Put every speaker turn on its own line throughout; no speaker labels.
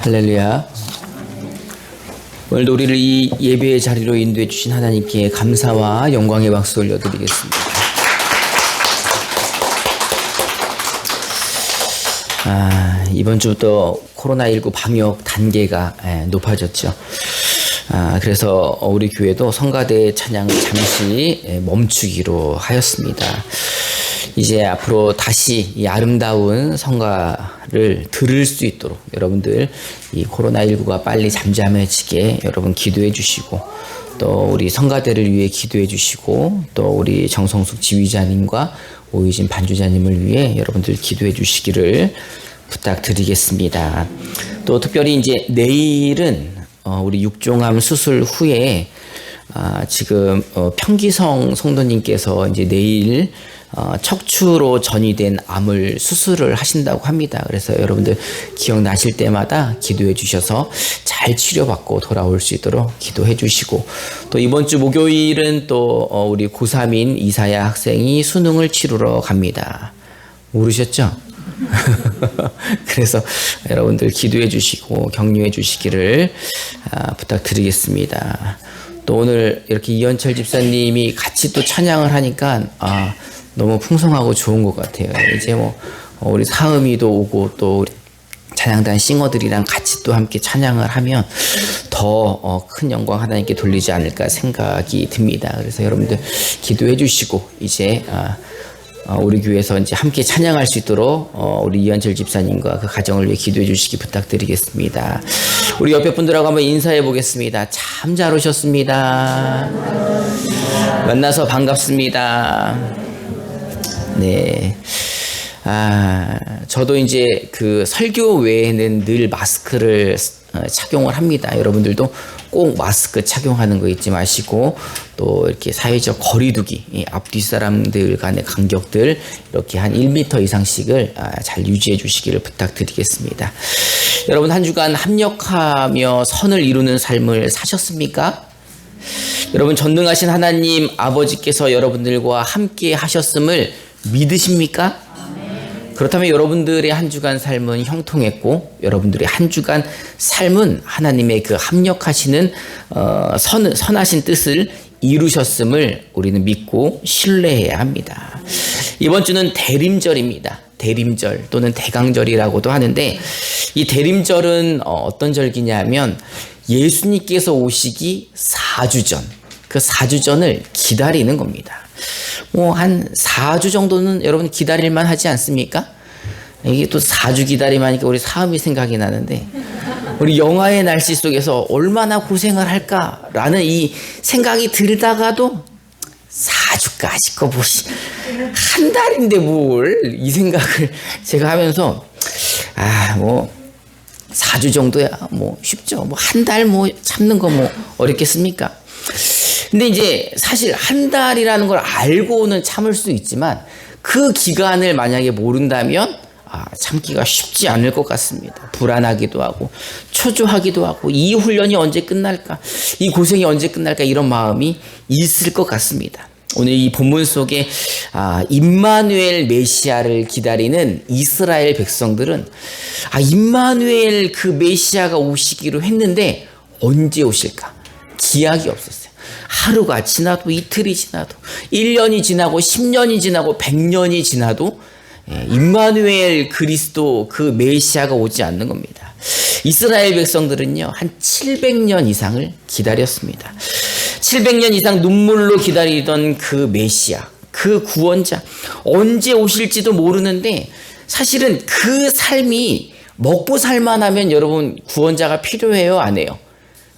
할렐루야. 오늘도 우리를 이 예배의 자리로 인도해 주신 하나님께 감사와 영광의 박수 올려드리겠습니다. 이번 주부터 코로나19 방역 단계가 높아졌죠. 그래서 우리 교회도 성가대 찬양을 잠시 멈추기로 하였습니다. 이제 앞으로 다시 이 아름다운 성가를 들을 수 있도록 여러분들 이 코로나19가 빨리 잠잠해지게 여러분 기도해 주시고, 또 우리 성가대를 위해 기도해 주시고, 또 우리 정성숙 지휘자님과 오희진 반주자님을 위해 여러분들 기도해 주시기를 부탁드리겠습니다. 또 특별히 이제 내일은 우리 육종암 수술 후에 지금 평기성 성도님께서 이제 내일 척추로 전이된 암을 수술을 하신다고 합니다. 그래서 여러분들 기억나실 때마다 기도해 주셔서 잘 치료받고 돌아올 수 있도록 기도해 주시고, 또 이번 주 목요일은 또 우리 고3인 이사야 학생이 수능을 치르러 갑니다. 모르셨죠? 그래서 여러분들 기도해 주시고 격려해 주시기를 부탁드리겠습니다. 또 오늘 이렇게 이현철 집사님이 같이 또 찬양을 하니까 너무 풍성하고 좋은 것 같아요. 이제 우리 사음이도 오고 또 우리 찬양단 싱어들이랑 같이 또 함께 찬양을 하면 더 큰 영광 하나님께 돌리지 않을까 생각이 듭니다. 그래서 여러분들 기도해 주시고 이제 우리 교회에서 이제 함께 찬양할 수 있도록 우리 이현철 집사님과 그 가정을 위해 기도해 주시기 부탁드리겠습니다. 우리 옆에 분들하고 한번 인사해 보겠습니다. 참 잘 오셨습니다. 만나서 반갑습니다. 네. 저도 이제 그 설교 외에는 늘 마스크를 착용을 합니다. 여러분들도 꼭 마스크 착용하는 거 잊지 마시고, 또 이렇게 사회적 거리두기, 앞뒤 사람들 간의 간격들 이렇게 한 1m 이상씩을 잘 유지해 주시기를 부탁드리겠습니다. 여러분 한 주간 합력하며 선을 이루는 삶을 사셨습니까? 여러분 전능하신 하나님 아버지께서 여러분들과 함께 하셨음을 믿으십니까? 그렇다면 여러분들의 한 주간 삶은 형통했고, 여러분들의 한 주간 삶은 하나님의 그 합력하시는 선하신 뜻을 이루셨음을 우리는 믿고 신뢰해야 합니다. 이번 주는 대림절입니다. 대림절 또는 대강절이라고도 하는데, 이 대림절은 어떤 절기냐면 예수님께서 오시기 4주 전, 그 4주 전을 기다리는 겁니다. 한 4주 정도는 여러분 기다릴만 하지 않습니까? 이게 또 4주 기다리니까 우리 사음이 생각이 나는데, 우리 영화의 날씨 속에서 얼마나 고생을 할까라는 이 생각이 들다가도 4주까지 거 보시, 한 달인데 뭘, 이 생각을 제가 하면서 4주 정도야 쉽죠. 한 달 참는 거 어렵겠습니까? 근데 이제 사실 한 달이라는 걸 알고는 참을 수 있지만, 그 기간을 만약에 모른다면 참기가 쉽지 않을 것 같습니다. 불안하기도 하고 초조하기도 하고, 이 훈련이 언제 끝날까, 이 고생이 언제 끝날까, 이런 마음이 있을 것 같습니다. 오늘 이 본문 속에 임마누엘 메시아를 기다리는 이스라엘 백성들은 임마누엘 그 메시아가 오시기로 했는데 언제 오실까? 기약이 없었어요. 하루가 지나도, 이틀이 지나도, 1년이 지나고 10년이 지나고 100년이 지나도 임마누엘 그리스도 그 메시아가 오지 않는 겁니다. 이스라엘 백성들은요 한 700년 이상을 기다렸습니다. 700년 이상 눈물로 기다리던 그 메시아, 그 구원자 언제 오실지도 모르는데, 사실은 그 삶이 먹고 살만하면 여러분 구원자가 필요해요, 안 해요?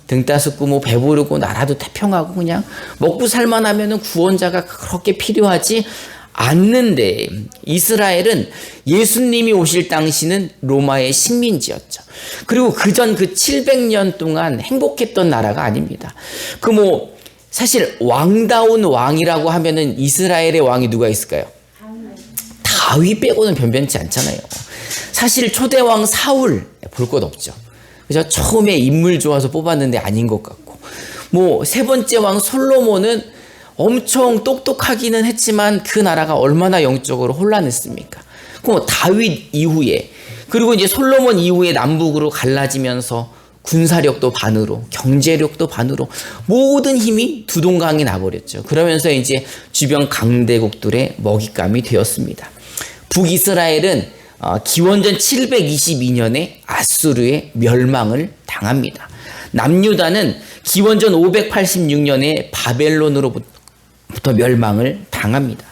등 따숩고 배부르고 나라도 태평하고 그냥 먹고 살만하면 구원자가 그렇게 필요하지 않는데, 이스라엘은 예수님이 오실 당시는 로마의 식민지였죠. 그리고 그전 그 700년 동안 행복했던 나라가 아닙니다. 사실 왕다운 왕이라고 하면은 이스라엘의 왕이 누가 있을까요? 다윗 빼고는 변변치 않잖아요. 사실 초대왕 사울 볼 것 없죠. 그죠? 처음에 인물 좋아서 뽑았는데 아닌 것 같고, 세 번째 왕 솔로몬은 엄청 똑똑하기는 했지만 그 나라가 얼마나 영적으로 혼란했습니까? 그럼 다윗 이후에 그리고 이제 솔로몬 이후에 남북으로 갈라지면서 군사력도 반으로, 경제력도 반으로 모든 힘이 두 동강이 나버렸죠. 그러면서 이제 주변 강대국들의 먹잇감이 되었습니다. 북이스라엘은 기원전 722년에 아수르의 멸망을 당합니다. 남유다는 기원전 586년에 바벨론으로부터 멸망을 당합니다.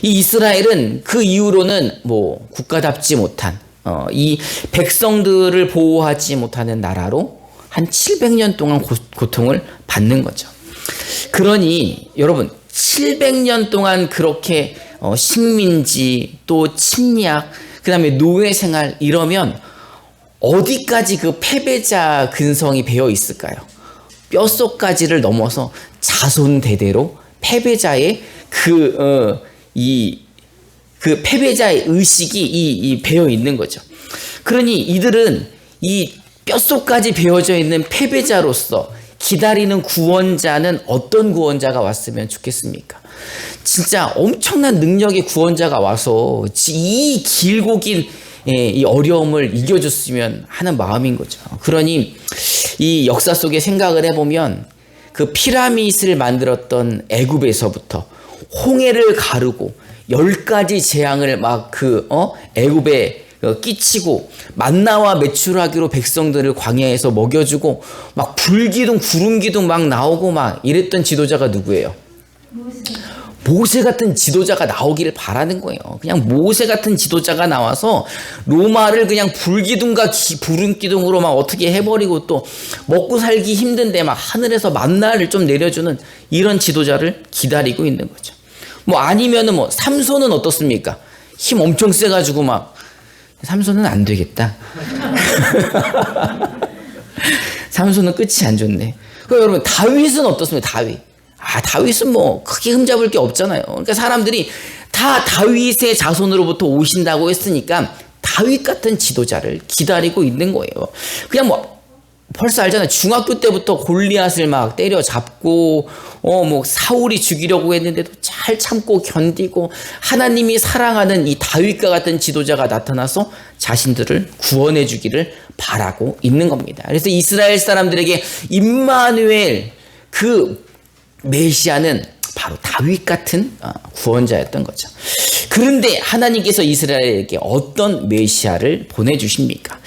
이 이스라엘은 그 이후로는 뭐 국가답지 못한 이 백성들을 보호하지 못하는 나라로 한 700년 동안 고통을 받는 거죠. 그러니 여러분 700년 동안 그렇게 식민지 또 침략 그다음에 노예 생활 이러면 어디까지 그 패배자 근성이 배어 있을까요? 뼛속까지를 넘어서 자손 대대로 패배자의 그 패배자의 의식이 배어 있는 거죠. 그러니 이들은 이 뼛속까지 배어져 있는 패배자로서 기다리는 구원자는 어떤 구원자가 왔으면 좋겠습니까? 진짜 엄청난 능력의 구원자가 와서 이 길고 긴 이 어려움을 이겨줬으면 하는 마음인 거죠. 그러니 이 역사 속에 생각을 해보면 그 피라밋을 만들었던 애굽에서부터 홍해를 가르고 10가지 재앙을 막 애굽에 끼치고 만나와 메추라기로 백성들을 광야에서 먹여주고 막 불기둥 구름기둥 막 나오고 막 이랬던 지도자가 누구예요? 모세 같은 지도자가 나오기를 바라는 거예요. 그냥 모세 같은 지도자가 나와서 로마를 그냥 불기둥과 구름기둥으로 막 어떻게 해버리고 또 먹고 살기 힘든데 막 하늘에서 만나를 좀 내려주는 이런 지도자를 기다리고 있는 거죠. 뭐 아니면은 뭐 삼손은 어떻습니까? 힘 엄청 세가지고 막 삼손은 안 되겠다. 삼손은 끝이 안 좋네. 그럼 여러분 다윗은 어떻습니까? 다윗은 뭐 크게 흠잡을 게 없잖아요. 그러니까 사람들이 다 다윗의 자손으로부터 오신다고 했으니까 다윗 같은 지도자를 기다리고 있는 거예요. 그냥 뭐 벌써 알잖아요. 중학교 때부터 골리앗을 막 때려잡고 뭐 사울이 죽이려고 했는데도 잘 참고 견디고 하나님이 사랑하는 이 다윗과 같은 지도자가 나타나서 자신들을 구원해 주기를 바라고 있는 겁니다. 그래서 이스라엘 사람들에게 임마누엘 그 메시아는 바로 다윗 같은 구원자였던 거죠. 그런데 하나님께서 이스라엘에게 어떤 메시아를 보내주십니까?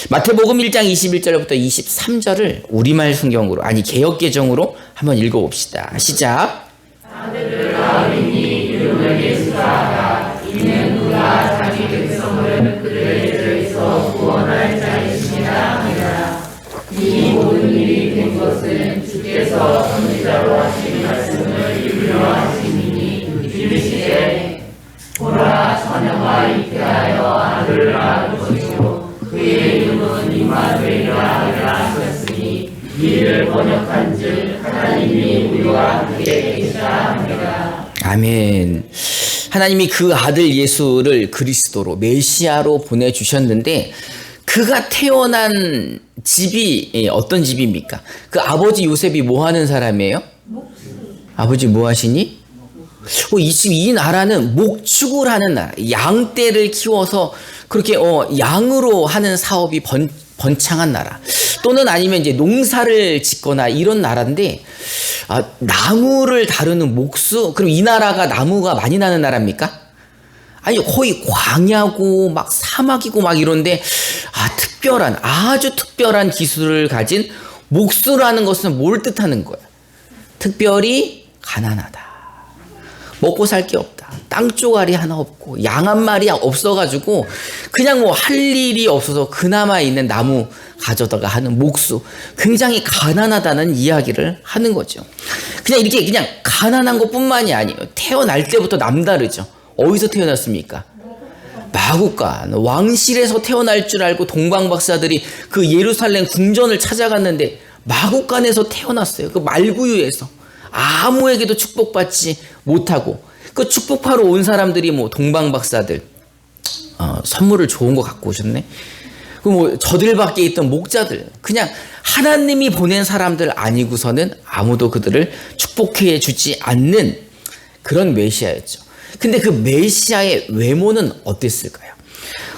마태복음 1장 21절부터 23절을 우리말 성경으로 개역개정으로 한번 읽어봅시다. 시작. 아들을 낳으리니 이름을 예수라 하라. 이는 누가 자기 백성을 그들의 죄에서 구원할 자이시니라 하니라. 이 모든 일이 된 것은 주께서 선지자로 하신 말씀을 이루려 하심이니 이르시되 보라 처녀가 잉태하여 아들을 낳을 것이요 그의 이름은 임마누엘이라 하리라 하셨으니 이를 번역한즉 하나님이 우리와 함께 계시다 합니다. 아멘. 하나님이 그 아들 예수를 그리스도로 메시아로 보내주셨는데 그가 태어난 집이 어떤 집입니까? 그 아버지 요셉이 뭐 하는 사람이에요? 아버지 뭐 하시니? 이 나라는 목축을 하는 나라, 양떼를 키워서 그렇게 양으로 하는 사업이 번창한 나라, 또는 아니면 이제 농사를 짓거나 이런 나라인데 나무를 다루는 목수. 그럼 이 나라가 나무가 많이 나는 나라입니까? 아니 거의 광야고 막 사막이고 막 이런데 아주 특별한 기술을 가진 목수라는 것은 뭘 뜻하는 거야? 특별히 가난하다. 먹고 살 게 없다. 땅 쪼가리 하나 없고 양 한 마리 없어가지고 그냥 뭐 할 일이 없어서 그나마 있는 나무 가져다가 하는 목수. 굉장히 가난하다는 이야기를 하는 거죠. 그냥 가난한 것뿐만이 아니에요. 태어날 때부터 남다르죠. 어디서 태어났습니까? 마구간 왕실에서 태어날 줄 알고 동방박사들이 그 예루살렘 궁전을 찾아갔는데 마구간에서 태어났어요. 그 말구유에서 아무에게도 축복받지 못하고 그 축복하러 온 사람들이 뭐 동방박사들 선물을 좋은 거 갖고 오셨네. 그 뭐 저들 밖에 있던 목자들 그냥 하나님이 보낸 사람들 아니고서는 아무도 그들을 축복해 주지 않는 그런 메시아였죠. 근데 그 메시아의 외모는 어땠을까요?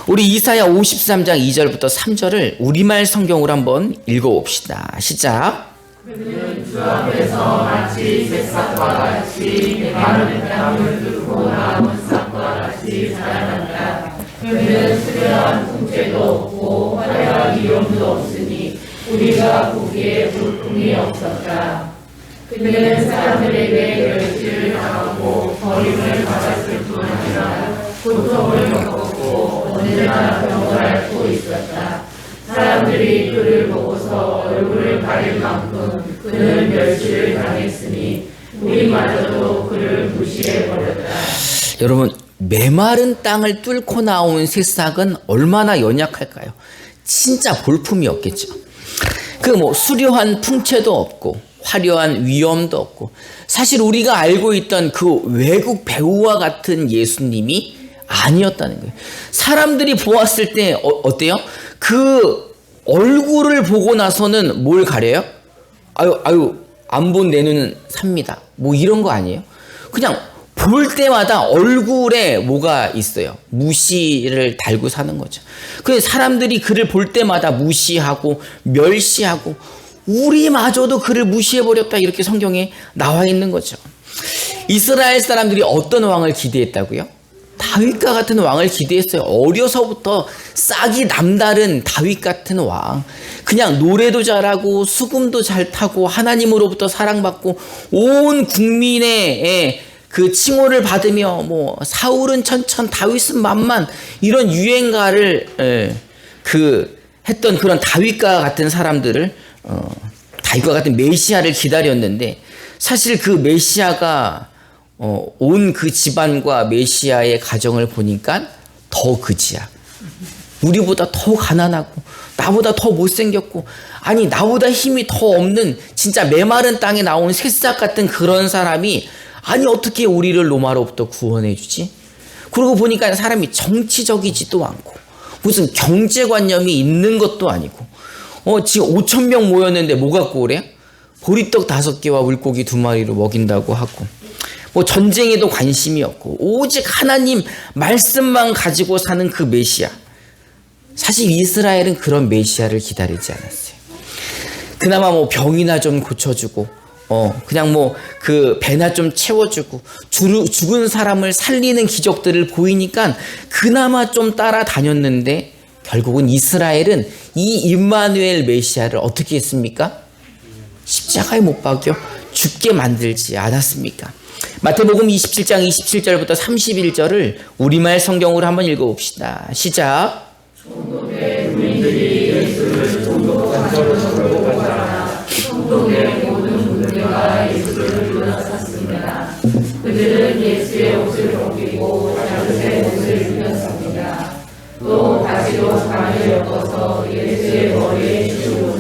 우리 이사야 53장 2절부터 3절을 우리말 성경으로 한번 읽어봅시다. 시작.
그는 주 앞에서 마치 새싹과 같이 마른 땅을 뚫고 나온 싹과 같이 자라난다. 그는 수려한 풍채도 없고 화려한 이름도 없으니 우리가 보기에 볼품이 없었다. 그는 사람들에게 멸시를 당하고 버림을 받았을 뿐 아니라 고통을 겪었고 언제나 병을 앓고 있었다. 사람들이 그를 보고서 얼굴을 가릴 만큼 그는 멸시를 당했으니 우리마저도 그를 무시해버렸다.
여러분, 메마른 땅을 뚫고 나온 새싹은 얼마나 연약할까요? 진짜 볼품이 없겠죠. 그 수려한 풍채도 없고 화려한 위엄도 없고, 사실 우리가 알고 있던 그 외국 배우와 같은 예수님이 아니었다는 거예요. 사람들이 보았을 때 어때요? 그 얼굴을 보고 나서는 뭘 가려요? 아유 안 본 내 눈은 삽니다. 이런 거 아니에요? 그냥 볼 때마다 얼굴에 뭐가 있어요? 무시를 달고 사는 거죠. 그래서 사람들이 그를 볼 때마다 무시하고 멸시하고, 우리마저도 그를 무시해버렸다, 이렇게 성경에 나와 있는 거죠. 이스라엘 사람들이 어떤 왕을 기대했다고요? 다윗과 같은 왕을 기대했어요. 어려서부터 싹이 남다른 다윗 같은 왕. 그냥 노래도 잘하고 수금도 잘 타고 하나님으로부터 사랑받고 온 국민의 그 칭호를 받으며 사울은 천천 다윗은 만만, 이런 유행가를 했던 그런 다윗과 같은 사람들을, 다윗과 같은 메시아를 기다렸는데, 사실 그 메시아가 온 그 집안과 메시아의 가정을 보니까 더 그지야. 우리보다 더 가난하고 나보다 더 못생겼고, 아니 나보다 힘이 더 없는 진짜 메마른 땅에 나온 새싹 같은 그런 사람이 아니 어떻게 우리를 로마로부터 구원해 주지? 그러고 보니까 사람이 정치적이지도 않고 무슨 경제관념이 있는 것도 아니고, 지금 5,000명 모였는데 뭐 갖고 오래? 보리떡 5개와 물고기 2마리로 먹인다고 하고, 전쟁에도 관심이 없고 오직 하나님 말씀만 가지고 사는 그 메시아. 사실 이스라엘은 그런 메시아를 기다리지 않았어요. 그나마 병이나 좀 고쳐주고, 그냥 그 배나 좀 채워주고 죽은 사람을 살리는 기적들을 보이니까 그나마 좀 따라다녔는데, 결국은 이스라엘은 이 임마누엘 메시아를 어떻게 했습니까? 십자가에 못 박여 죽게 만들지 않았습니까? 마태복음 27장 27절부터 31절을 우리말 성경으로 한번 읽어봅시다. 시작.
총독의 군인들이 예수를 총독관으로 보거나 총독의 모든 군대가 예수를 둘러쌌습니다. 그들은 예수의 옷을 벗기고 자기의 옷을 입혔습니다. 또 바지로 관을 엮어서 예수의 머리에 씌우고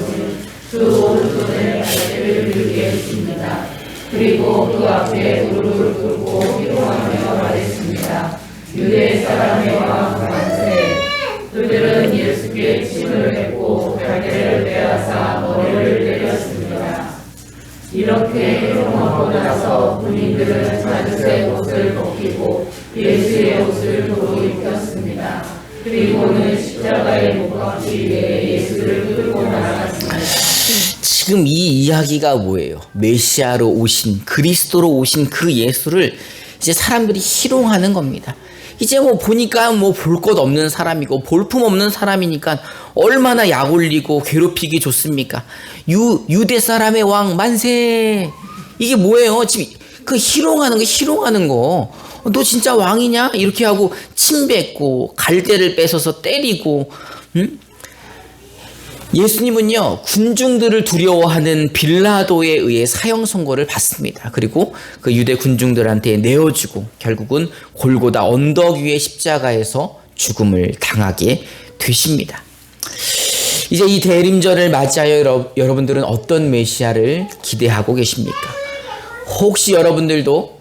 주 오른손에 갈대를 들게 했습니다. 그리고 그 앞에 무릎을 꿇고 기도하며 말했습니다. 유대 사람의 왕 만세. 그들은 예수께 침을 뱉고 갈대를 빼앗아 머리를 때렸습니다. 이렇게 행동하고 나서 군인들은 자기의 옷을 벗기고 예수의 옷을 도로 입혔습니다. 그리고는 십자가에 못 박기 위해 예수를 끌고 나갔습니다.
지금 이 이야기가 뭐예요? 메시아로 오신, 그리스도로 오신 그 예수를 이제 사람들이 희롱하는 겁니다. 이제 보니까 볼 것 없는 사람이고 볼품 없는 사람이니까 얼마나 약 올리고 괴롭히기 좋습니까? 유대 사람의 왕 만세. 이게 뭐예요? 지금 그 희롱하는 거. 너 진짜 왕이냐? 이렇게 하고 침 뱉고 갈대를 뺏어서 때리고, 응? 예수님은요, 군중들을 두려워하는 빌라도에 의해 사형 선고를 받습니다. 그리고 그 유대 군중들한테 내어주고 결국은 골고다 언덕 위의 십자가에서 죽음을 당하게 되십니다. 이제 이 대림절을 맞이하여 여러분들은 어떤 메시아를 기대하고 계십니까? 혹시 여러분들도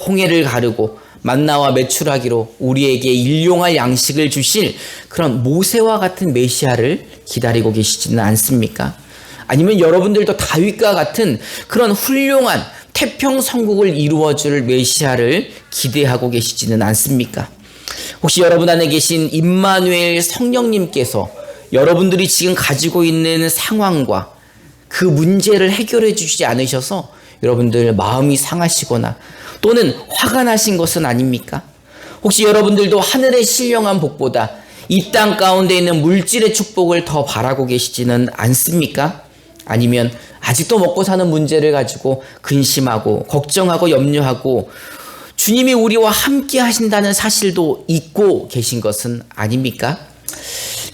홍해를 가르고 만나와 메추라기로 우리에게 일용할 양식을 주실 그런 모세와 같은 메시아를 기다리고 계시지는 않습니까? 아니면 여러분들도 다윗과 같은 그런 훌륭한 태평성국을 이루어줄 메시아를 기대하고 계시지는 않습니까? 혹시 여러분 안에 계신 임마누엘 성령님께서 여러분들이 지금 가지고 있는 상황과 그 문제를 해결해 주시지 않으셔서 여러분들 마음이 상하시거나 또는 화가 나신 것은 아닙니까? 혹시 여러분들도 하늘의 신령한 복보다 이 땅 가운데 있는 물질의 축복을 더 바라고 계시지는 않습니까? 아니면 아직도 먹고 사는 문제를 가지고 근심하고 걱정하고 염려하고 주님이 우리와 함께 하신다는 사실도 잊고 계신 것은 아닙니까?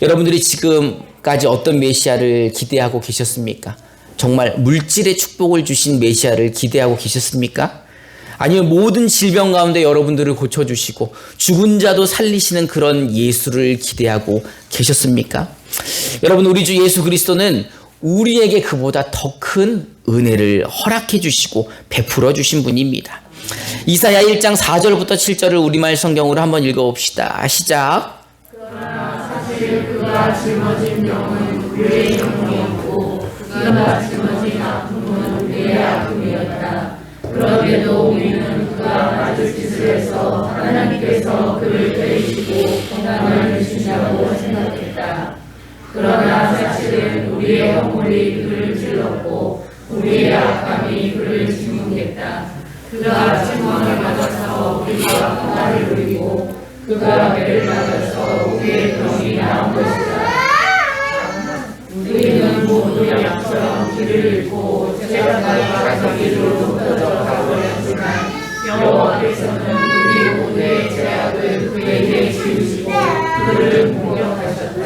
여러분들이 지금까지 어떤 메시아를 기대하고 계셨습니까? 정말 물질의 축복을 주신 메시아를 기대하고 계셨습니까? 아니면 모든 질병 가운데 여러분들을 고쳐주시고 죽은 자도 살리시는 그런 예수를 기대하고 계셨습니까? 여러분, 우리 주 예수 그리스도는 우리에게 그보다 더 큰 은혜를 허락해 주시고 베풀어 주신 분입니다. 이사야 1장 4절부터 7절을 우리말 성경으로 한번 읽어봅시다. 시작.
그러나 사실 그가 짊어진 병은 우리의 병이었고 그가 짊어진 아픔은 우리의 아픔이었다. 그럼에도 우리는 그가 맞을 짓을 해서 하나님께서 그를 때리시고 고난을 주신다고 생각했다. 그러나 사실은 우리의 허물이 그를 찔렀고 우리의 악함이 그를 짓누르겠다. 그가 침망을 맞아서 우리가 평화를 누리고 그가 배를 맞아서 우리의 병이 나은 것이다. 우리는 모두 양처럼 길을 잃고 제각각 자기 길로 흩어져 가버렸지만 여호와께서는 우리 모두의 죄악을 그에게 지우시고 그를 공격하셨다.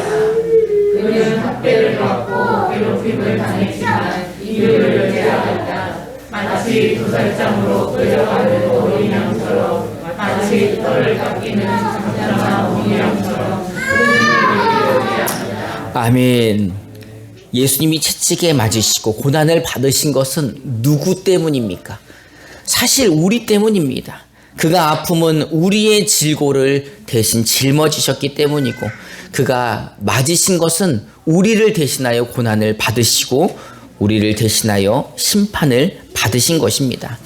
그는 학대를 받고 괴롭힘을 당했지만 이유를 제하였다. 마치 도살장으로 끌려가는 어린 양처럼 마치 털을 깎이는 잠잠한 어린 양처럼 그는 이를 이루지 않았다.
아멘. 예수님이 채찍에 맞으시고 고난을 받으신 것은 누구 때문입니까? 사실 우리 때문입니다. 그가 아픔은 우리의 질고를 대신 짊어지셨기 때문이고 그가 맞으신 것은 우리를 대신하여 고난을 받으시고 우리를 대신하여 심판을 받으신 것입니다.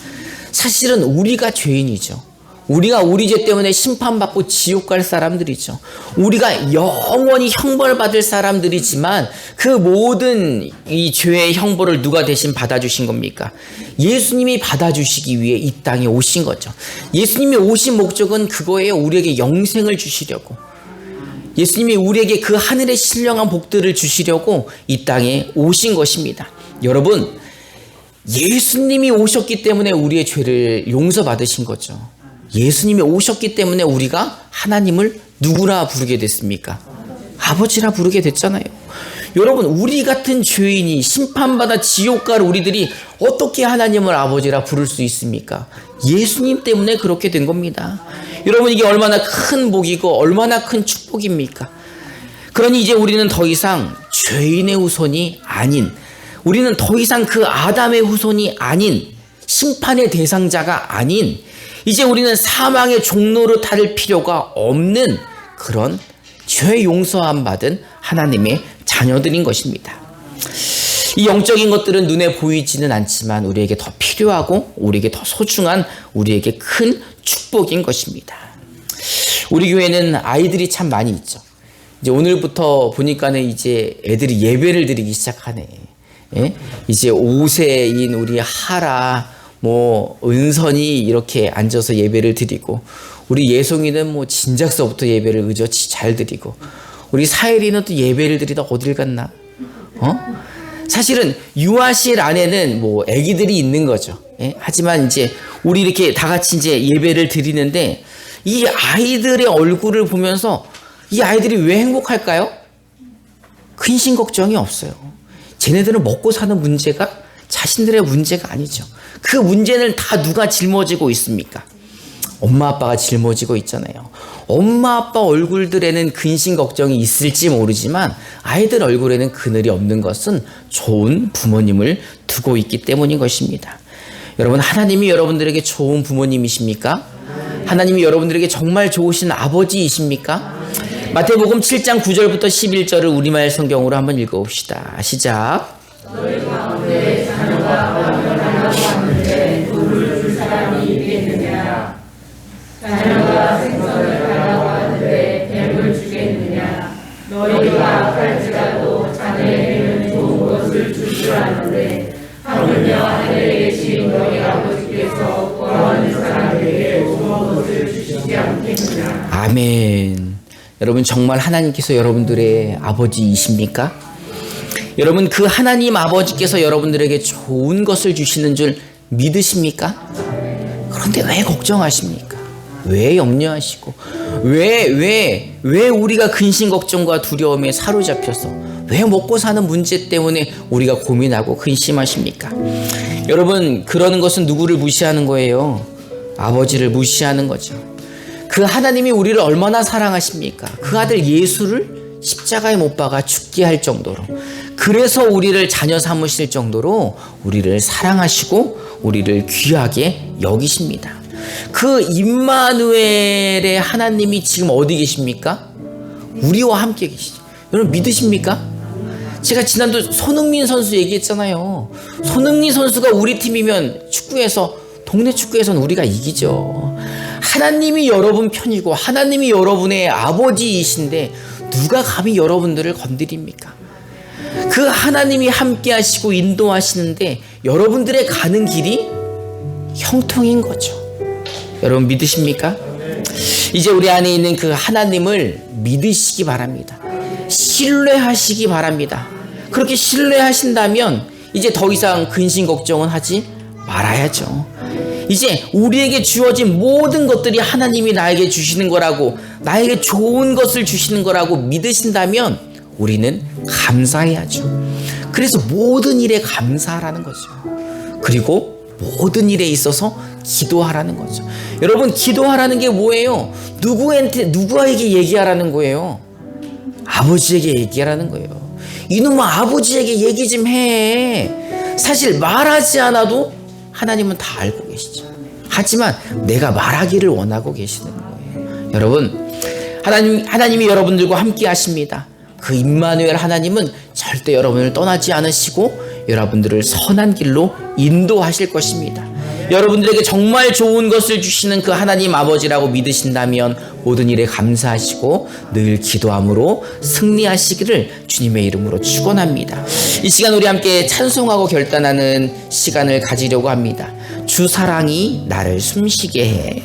사실은 우리가 죄인이죠. 우리가 우리 죄 때문에 심판받고 지옥 갈 사람들이죠. 우리가 영원히 형벌 받을 사람들이지만 그 모든 이 죄의 형벌을 누가 대신 받아주신 겁니까? 예수님이 받아주시기 위해 이 땅에 오신 거죠. 예수님이 오신 목적은 그거예요. 우리에게 영생을 주시려고. 예수님이 우리에게 그 하늘의 신령한 복들을 주시려고 이 땅에 오신 것입니다. 여러분, 예수님이 오셨기 때문에 우리의 죄를 용서받으신 거죠. 예수님이 오셨기 때문에 우리가 하나님을 누구라 부르게 됐습니까? 아버지라 부르게 됐잖아요. 여러분, 우리 같은 죄인이 심판받아 지옥 갈 우리들이 어떻게 하나님을 아버지라 부를 수 있습니까? 예수님 때문에 그렇게 된 겁니다. 여러분, 이게 얼마나 큰 복이고 얼마나 큰 축복입니까? 그러니 이제 우리는 더 이상 죄인의 후손이 아닌, 우리는 더 이상 그 아담의 후손이 아닌, 심판의 대상자가 아닌, 이제 우리는 사망의 종로를 타를 필요가 없는 그런 죄 용서함 받은 하나님의 자녀들인 것입니다. 이 영적인 것들은 눈에 보이지는 않지만 우리에게 더 필요하고 우리에게 더 소중한, 우리에게 큰 축복인 것입니다. 우리 교회는 아이들이 참 많이 있죠. 이제 오늘부터 보니까는 이제 애들이 예배를 드리기 시작하네. 예? 이제 5세인 우리 하라, 은선이 이렇게 앉아서 예배를 드리고, 우리 예송이는 진작서부터 예배를 의젓이 잘 드리고, 우리 사일이는 또 예배를 드리다 어딜 갔나? 사실은 유아실 안에는 아기들이 있는 거죠. 예? 하지만 이제 우리 이렇게 다 같이 이제 예배를 드리는데 이 아이들의 얼굴을 보면서 이 아이들이 왜 행복할까요? 근심 걱정이 없어요. 쟤네들은 먹고 사는 문제가 자신들의 문제가 아니죠. 그 문제는 다 누가 짊어지고 있습니까? 엄마 아빠가 짊어지고 있잖아요. 엄마 아빠 얼굴들에는 근심 걱정이 있을지 모르지만 아이들 얼굴에는 그늘이 없는 것은 좋은 부모님을 두고 있기 때문인 것입니다. 여러분, 하나님이 여러분들에게 좋은 부모님이십니까? 하나님이 여러분들에게 정말 좋으신 아버지이십니까? 마태복음 7장 9절부터 11절을 우리말 성경으로 한번 읽어봅시다. 시작.
너희 가운데 자녀가 변변하려고 하는데 물을 줄 사람이 있겠느냐? 자녀가 생선을 달라고 하는데 하늘에 계신 너희 아버지께서 구하는 사람에게 좋은 것을 주시지 않겠느냐.
아멘. 여러분 정말 하나님께서 여러분들의 아버지이십니까? 여러분 그 하나님 아버지께서 여러분들에게 좋은 것을 주시는 줄 믿으십니까? 그런데 왜 걱정하십니까? 왜 염려하시고 왜 우리가 근심 걱정과 두려움에 사로잡혀서 왜 먹고 사는 문제 때문에 우리가 고민하고 근심하십니까? 여러분 그러는 것은 누구를 무시하는 거예요? 아버지를 무시하는 거죠. 그 하나님이 우리를 얼마나 사랑하십니까? 그 아들 예수를 십자가에 못 박아 죽게 할 정도로, 그래서 우리를 자녀 삼으실 정도로 우리를 사랑하시고 우리를 귀하게 여기십니다. 그 임마누엘의 하나님이 지금 어디 계십니까? 우리와 함께 계시죠. 여러분 믿으십니까? 제가 지난주 손흥민 선수 얘기했잖아요. 손흥민 선수가 우리 팀이면 축구에서, 동네 축구에서는 우리가 이기죠. 하나님이 여러분 편이고 하나님이 여러분의 아버지이신데 누가 감히 여러분들을 건드립니까? 그 하나님이 함께 하시고 인도하시는데 여러분들의 가는 길이 형통인 거죠. 여러분 믿으십니까? 이제 우리 안에 있는 그 하나님을 믿으시기 바랍니다. 신뢰하시기 바랍니다. 그렇게 신뢰하신다면 이제 더 이상 근심 걱정은 하지 말아야죠. 이제 우리에게 주어진 모든 것들이 하나님이 나에게 주시는 거라고, 나에게 좋은 것을 주시는 거라고 믿으신다면 우리는 감사해야죠. 그래서 모든 일에 감사하라는 거죠. 그리고 모든 일에 있어서 기도하라는 거죠. 여러분 기도하라는 게 뭐예요? 누구에게 얘기하라는 거예요? 아버지에게 얘기하라는 거예요. 이놈아 아버지에게 얘기 좀 해. 사실 말하지 않아도 하나님은 다 알고 계시죠. 하지만 내가 말하기를 원하고 계시는 거예요. 여러분 하나님이 여러분들과 함께 하십니다. 그 임마누엘 하나님은 절대 여러분을 떠나지 않으시고 여러분들을 선한 길로 인도하실 것입니다. 여러분들에게 정말 좋은 것을 주시는 그 하나님 아버지라고 믿으신다면 모든 일에 감사하시고 늘 기도함으로 승리하시기를 주님의 이름으로 축원합니다. 이 시간 우리 함께 찬송하고 결단하는 시간을 가지려고 합니다. 주 사랑이 나를 숨쉬게 해.